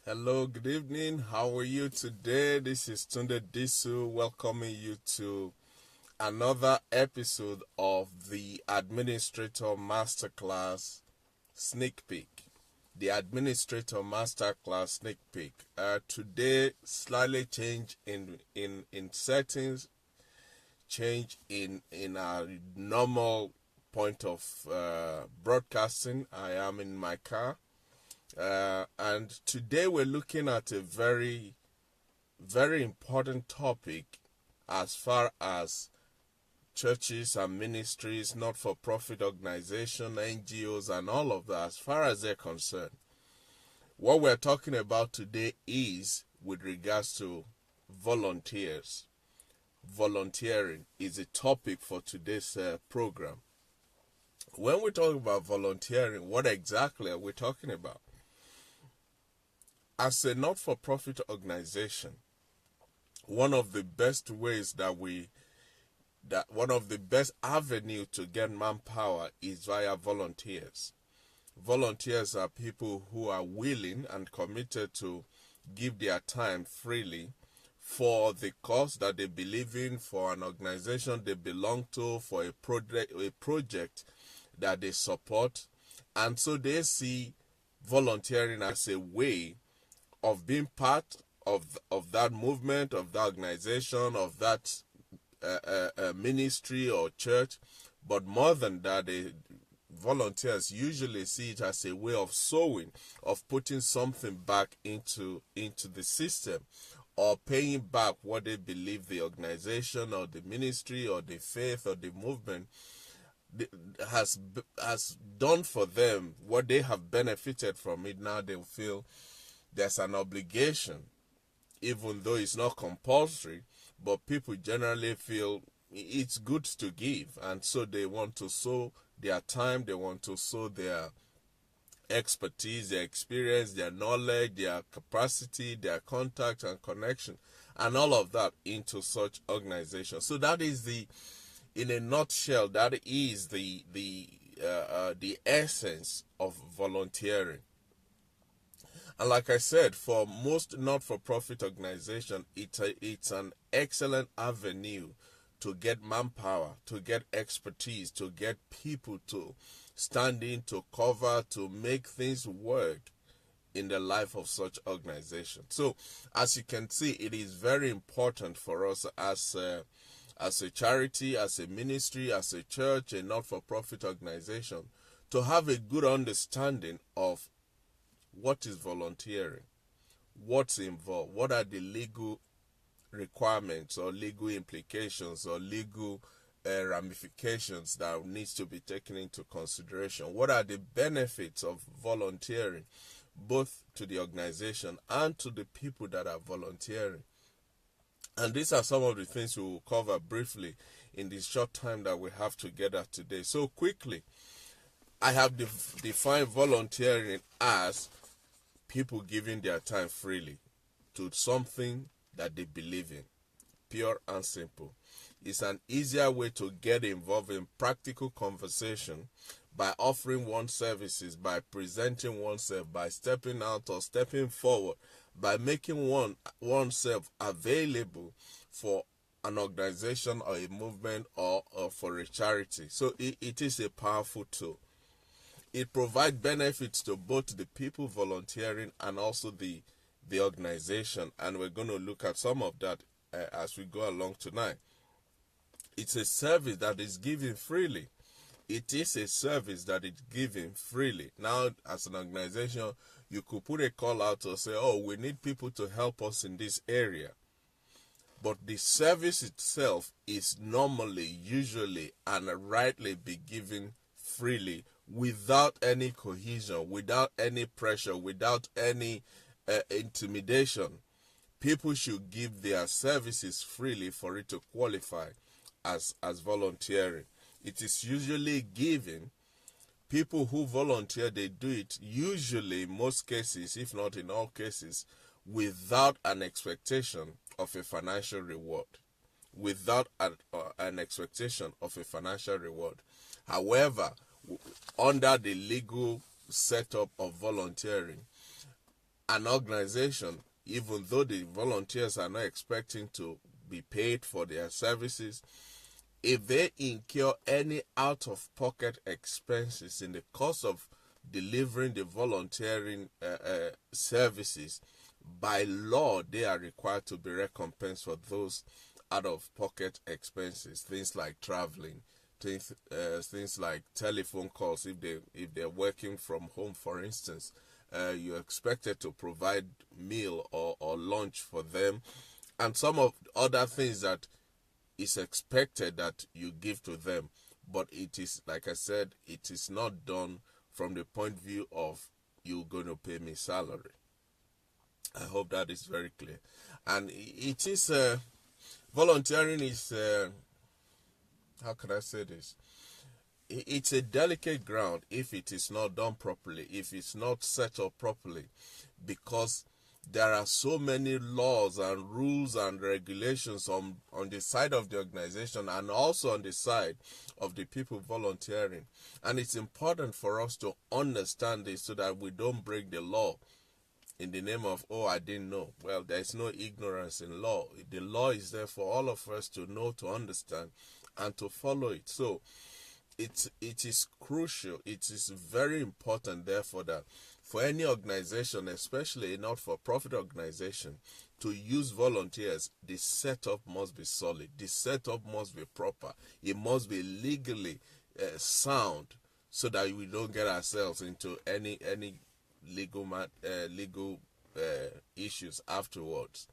Hello, good evening. How are you today? This is Tunde Disu welcoming you to another episode of the Administrator Masterclass Sneak Peek. The Administrator Masterclass Sneak Peek. Today, slightly change in settings, change in our normal point of broadcasting. I am in my car. And today we're looking at a very, very important topic as far as churches and ministries, not for profit organizations, NGOs, and all of that, as far as they're concerned. What we're talking about today is with regards to volunteers. Volunteering is a topic for today's program. When we talk about volunteering, what exactly are we talking about? As a not-for-profit organization, one of the best ways one of the best avenue to get manpower is via volunteers. Volunteers are people who are willing and committed to give their time freely for the cause that they believe in, for an organization they belong to, for a project that they support. And so they see volunteering as a way of being part of that movement, of that organization, of that ministry or church. But more than that, volunteers usually see it as a way of sowing, of putting something back into the system, or paying back what they believe the organization or the ministry or the faith or the movement has done for them, what they have benefited from it. Now they feel there's an obligation, even though it's not compulsory, but people generally feel it's good to give, and so they want to sow their time, they want to sow their expertise, their experience, their knowledge, their capacity, their contact and connection, and all of that into such organizations. So that is in a nutshell, that is the essence of volunteering. And like I said, for most not-for-profit organizations, it's an excellent avenue to get manpower, to get expertise, to get people to stand in, to cover, to make things work in the life of such organizations. So, as you can see, it is very important for us as a charity, as a ministry, as a church, a not-for-profit organization, to have a good understanding of what is volunteering, what's involved, what are the legal requirements or legal implications or legal ramifications that needs to be taken into consideration, what are the benefits of volunteering, both to the organization and to the people that are volunteering. And these are some of the things we will cover briefly in this short time that we have together today. So quickly, I have defined volunteering as people giving their time freely to something that they believe in. Pure and simple. It's an easier way to get involved in practical conversation by offering one's services, by presenting oneself, by stepping out or stepping forward, by making oneself available for an organization or a movement or for a charity. So it is a powerful tool. It provides benefits to both the people volunteering and also the organization, and we're going to look at some of that as we go along tonight. It's a service that is given freely. It is a service that is given freely. Now, as an organization, you could put a call out or say, oh, we need people to help us in this area. But the service itself is normally, usually, and rightly be given freely, without any cohesion, without any pressure, without any intimidation. People should give their services freely for it to qualify as volunteering. It is usually given. People who volunteer, they do it usually, in most cases, if not in all cases, without an expectation of a financial reward. Without an expectation of a financial reward. However, under the legal setup of volunteering, an organization, even though the volunteers are not expecting to be paid for their services, if they incur any out-of-pocket expenses in the course of delivering the volunteering services, by law they are required to be recompensed for those out-of-pocket expenses, things like traveling, things like telephone calls. If they're working from home, for instance, you're expected to provide meal or lunch for them, and some of other things that is expected that you give to them. But it is, like I said, it is not done from the point of view of you're going to pay me salary. I hope that is very clear. And it is volunteering is how can I say this? It's a delicate ground if it is not done properly, if it's not set up properly, because there are so many laws and rules and regulations on the side of the organization and also on the side of the people volunteering. And it's important for us to understand this so that we don't break the law in the name of, oh, I didn't know. Well, there's no ignorance in law. The law is there for all of us to know, to understand, and to follow it. So it is crucial. It is very important, therefore, that for any organization, especially a not-for-profit organization, to use volunteers, the setup must be solid. The setup must be proper. It must be legally sound, so that we don't get ourselves into any legal issues afterwards.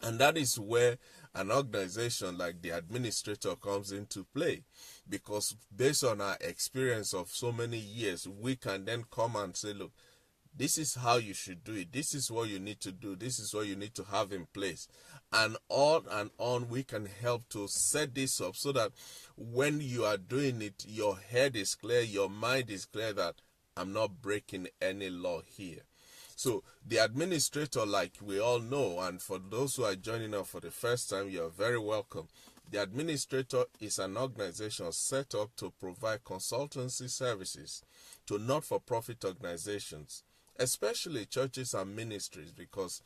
And that is where an organization like the administrator comes into play, because based on our experience of so many years, we can then come and say, look, this is how you should do it. This is what you need to do. This is what you need to have in place. And on, we can help to set this up so that when you are doing it, your head is clear, your mind is clear that I'm not breaking any law here. So the administrator, like we all know, and for those who are joining us for the first time, you're very welcome. The administrator is an organization set up to provide consultancy services to not-for-profit organizations, especially churches and ministries, because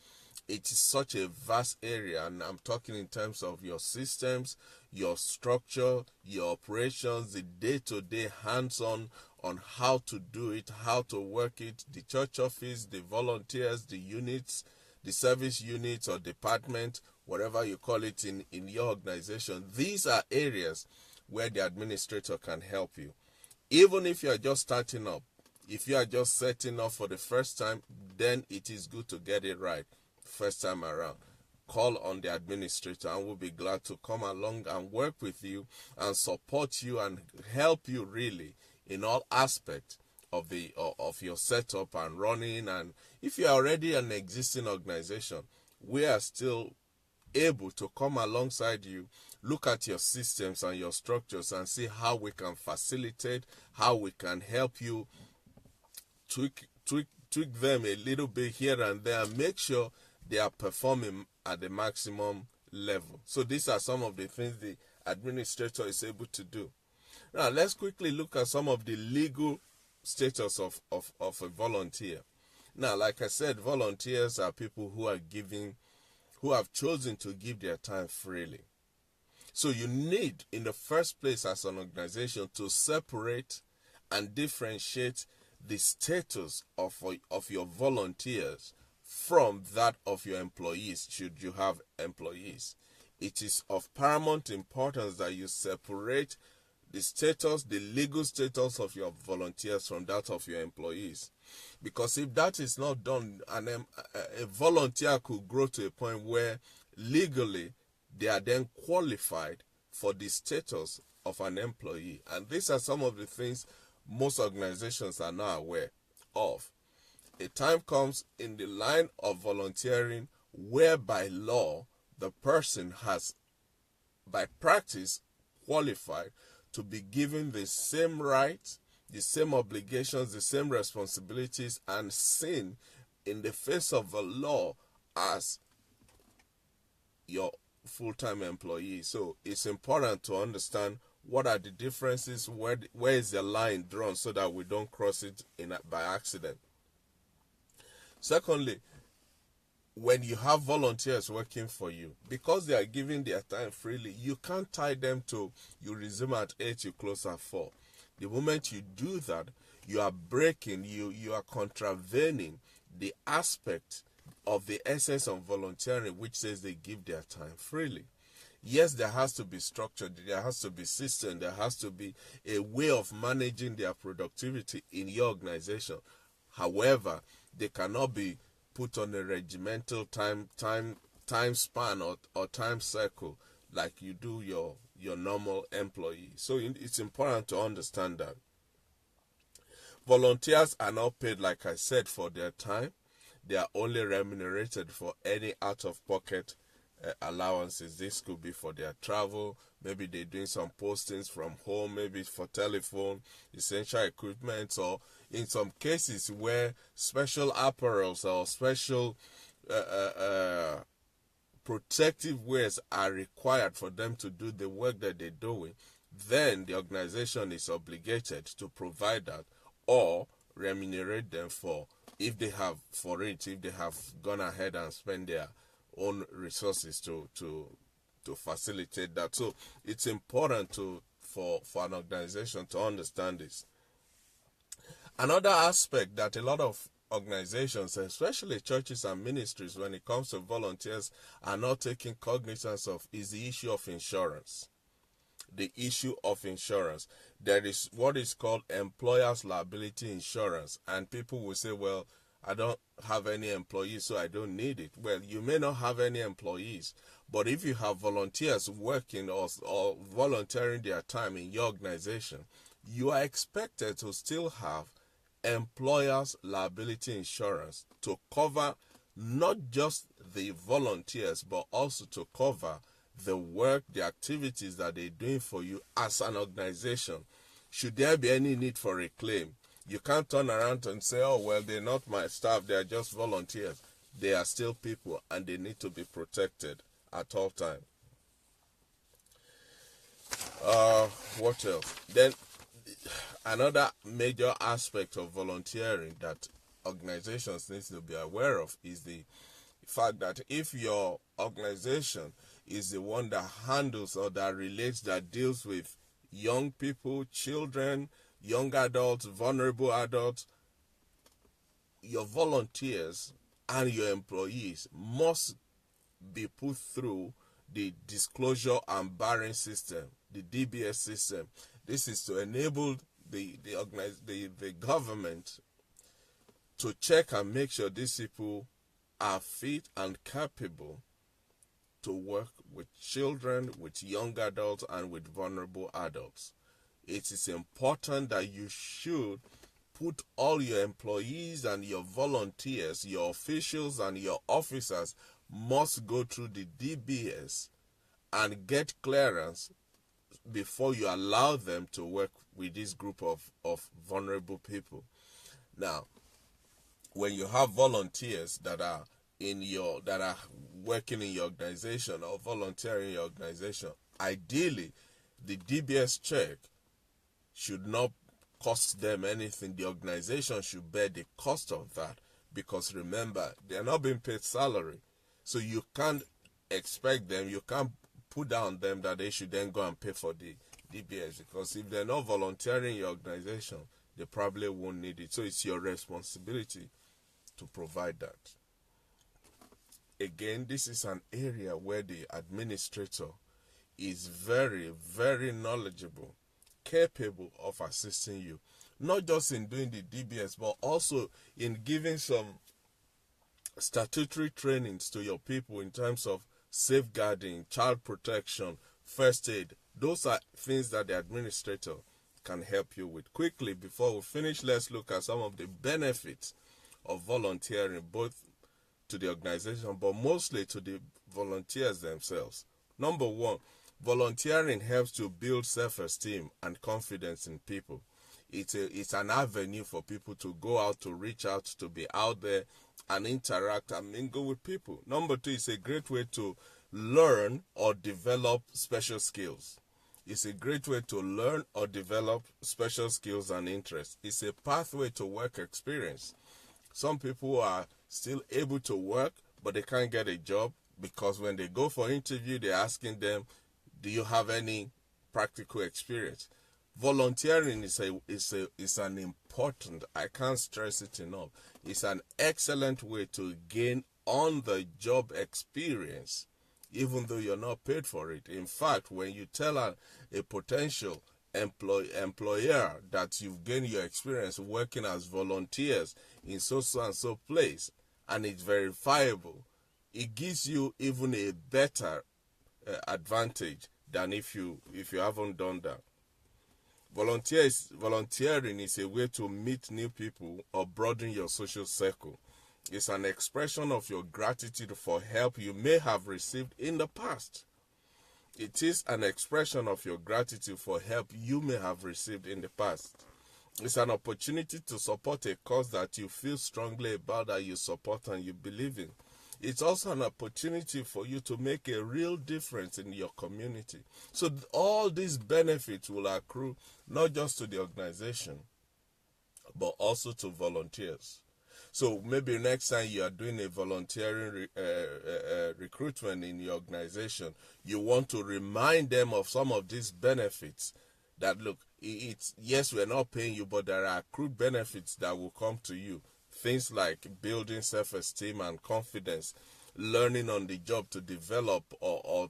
it is such a vast area, and I'm talking in terms of your systems, your structure, your operations, the day-to-day hands-on on how to do it, how to work it, the church office, the volunteers, the units, the service units or department, whatever you call it in your organization. These are areas where the administrator can help you. Even if you are just starting up, if you are just setting up for the first time, then it is good to get it right first time around. Call on the administrator and we'll be glad to come along and work with you and support you and help you really in all aspects of your setup and running. And if you're already an existing organization, we are still able to come alongside you, look at your systems and your structures and see how we can facilitate, how we can help you tweak them a little bit here and there and make sure they are performing at the maximum level. So these are some of the things the administrator is able to do. Now, let's quickly look at some of the legal status of a volunteer. Now, like I said, volunteers are people who have chosen to give their time freely. So you need, in the first place as an organization, to separate and differentiate the status of your volunteers from that of your employees, should you have employees. It is of paramount importance that you separate the legal status of your volunteers from that of your employees. Because if that is not done, a volunteer could grow to a point where legally they are then qualified for the status of an employee. And these are some of the things most organizations are not aware of. A time comes in the line of volunteering where by law the person has, by practice, qualified to be given the same rights, the same obligations, the same responsibilities, and seen in the face of the law as your full-time employee. So it's important to understand what are the differences, where is the line drawn so that we don't cross it by accident. Secondly, when you have volunteers working for you, because they are giving their time freely, you can't tie them to you resume at 8, you close at 4. The moment you do that, you are breaking, you are contravening the aspect of the essence of volunteering, which says they give their time freely. Yes, there has to be structure, there has to be system, there has to be a way of managing their productivity in your organization. However, they cannot be put on a regimental time span or time cycle like you do your normal employee. So it's important to understand that volunteers are not paid, like I said, for their time. They are only remunerated for any out-of-pocket allowances. This could be for their travel, maybe they're doing some postings from home, maybe for telephone, essential equipment, or in some cases where special apparels or special protective wears are required for them to do the work that they're doing, then the organization is obligated to provide that or remunerate them for if they have gone ahead and spent their own resources to facilitate that. So it's important for an organization to understand this. Another aspect that a lot of organizations, especially churches and ministries, when it comes to volunteers, are not taking cognizance of is the issue of insurance. The issue of insurance. There is what is called employer's liability insurance, and people will say, well, I don't have any employees, so I don't need it. Well, you may not have any employees, but if you have volunteers working or volunteering their time in your organization, you are expected to still have employer's liability insurance to cover not just the volunteers, but also to cover the work, the activities that they're doing for you as an organization. Should there be any need for a claim, you can't turn around and say, oh, well, they're not my staff, they're just volunteers. They are still people and they need to be protected at all times. What else? Then another major aspect of volunteering that organizations need to be aware of is the fact that if your organization is the one that handles or that relates, that deals with young people, children, young adults, vulnerable adults, your volunteers and your employees must be put through the disclosure and barring system, the DBS system. This is to enable the government to check and make sure these people are fit and capable to work with children, with young adults, and with vulnerable adults. It is important that you should put all your employees and your volunteers, your officials and your officers must go through the DBS and get clearance before you allow them to work with this group of vulnerable people. Now, when you have volunteers that are working in your organization or volunteering in your organization, ideally the DBS check should not cost them anything. The organization should bear the cost of that, because remember, they're not being paid salary. So you can't expect them, you can't put down them that they should then go and pay for the DBS, because if they're not volunteering in your organization, they probably won't need it. So it's your responsibility to provide that. Again, this is an area where the administrator is very, very knowledgeable, capable of assisting you, not just in doing the DBS, but also in giving some statutory trainings to your people in terms of safeguarding, child protection, first aid. Those are things that the administrator can help you with. Quickly, before we finish, let's look at some of the benefits of volunteering, both to the organization, but mostly to the volunteers themselves. Number one, volunteering helps to build self-esteem and confidence in people. It's an avenue for people to go out, to reach out, to be out there and interact and mingle with people. Number two, it's a great way to learn or develop special skills. It's a great way to learn or develop special skills and interests. It's a pathway to work experience. Some people are still able to work, but they can't get a job because when they go for interview, they're asking them, do you have any practical experience? Volunteering is an important, I can't stress it enough, it's an excellent way to gain on-the-job experience, even though you're not paid for it. In fact, when you tell a potential employer that you've gained your experience working as volunteers in so and so place, and it's verifiable, it gives you even a better advantage than if you haven't done that. Volunteering is a way to meet new people or broaden your social circle. It's an expression of your gratitude for help you may have received in the past. It is an expression of your gratitude for help you may have received in the past. It's an opportunity to support a cause that you feel strongly about, that you support and you believe in. It's also an opportunity for you to make a real difference in your community. So all these benefits will accrue not just to the organization, but also to volunteers. So maybe next time you are doing a volunteering recruitment in your organization, you want to remind them of some of these benefits. That look, yes, we're not paying you, but there are accrued benefits that will come to you. Things like building self-esteem and confidence, learning on the job to develop or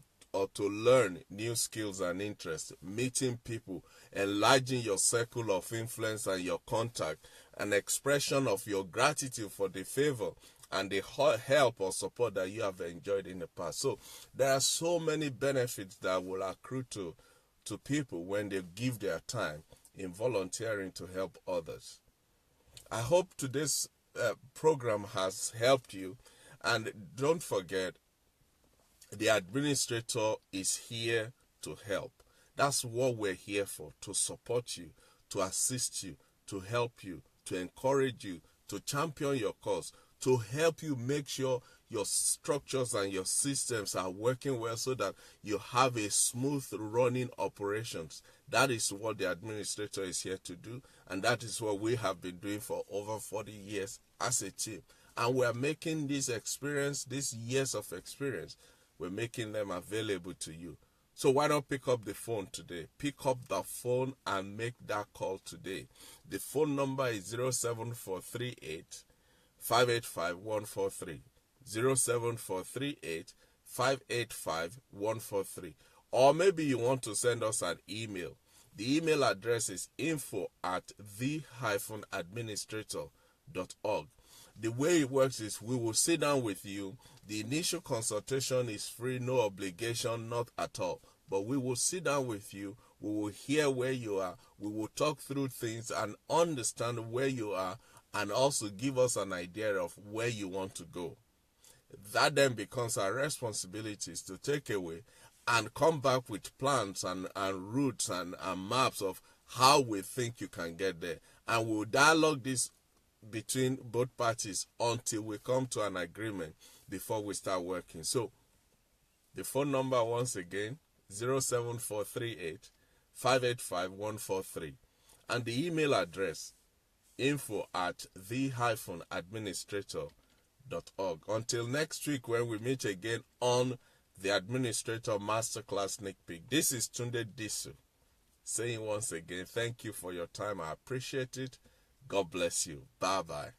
to learn new skills and interests, meeting people, enlarging your circle of influence and your contact, an expression of your gratitude for the favor and the help or support that you have enjoyed in the past. So there are so many benefits that will accrue to people when they give their time in volunteering to help others. I hope today's program has helped you, and don't forget, the administrator is here to help. That's what we're here for, to support you, to assist you, to help you, to encourage you, to champion your cause, to help you make sure your structures and your systems are working well so that you have a smooth running operations. That is what the administrator is here to do, and that is what we have been doing for over 40 years as a team. And we are making this experience, these years of experience, we're making them available to you. So why not pick up the phone today? Pick up the phone and make that call today. The phone number is 07438 585 143. 07438 585 143. Or maybe you want to send us an email. The email address is info@the-administrator.org. The way it works is we will sit down with you. The initial consultation is free, no obligation, not at all. But we will sit down with you. We will hear where you are. We will talk through things and understand where you are, and also give us an idea of where you want to go. That then becomes our responsibilities to take away and come back with plans and routes and maps of how we think you can get there. And we'll dialogue this between both parties until we come to an agreement before we start working. So the phone number once again, 07438 585 143. And the email address, info@the-administrator.org. Until next week when we meet again on the Administrator Masterclass Sneak Peek. This is Tunde Disu saying once again, thank you for your time. I appreciate it. God bless you. Bye-bye.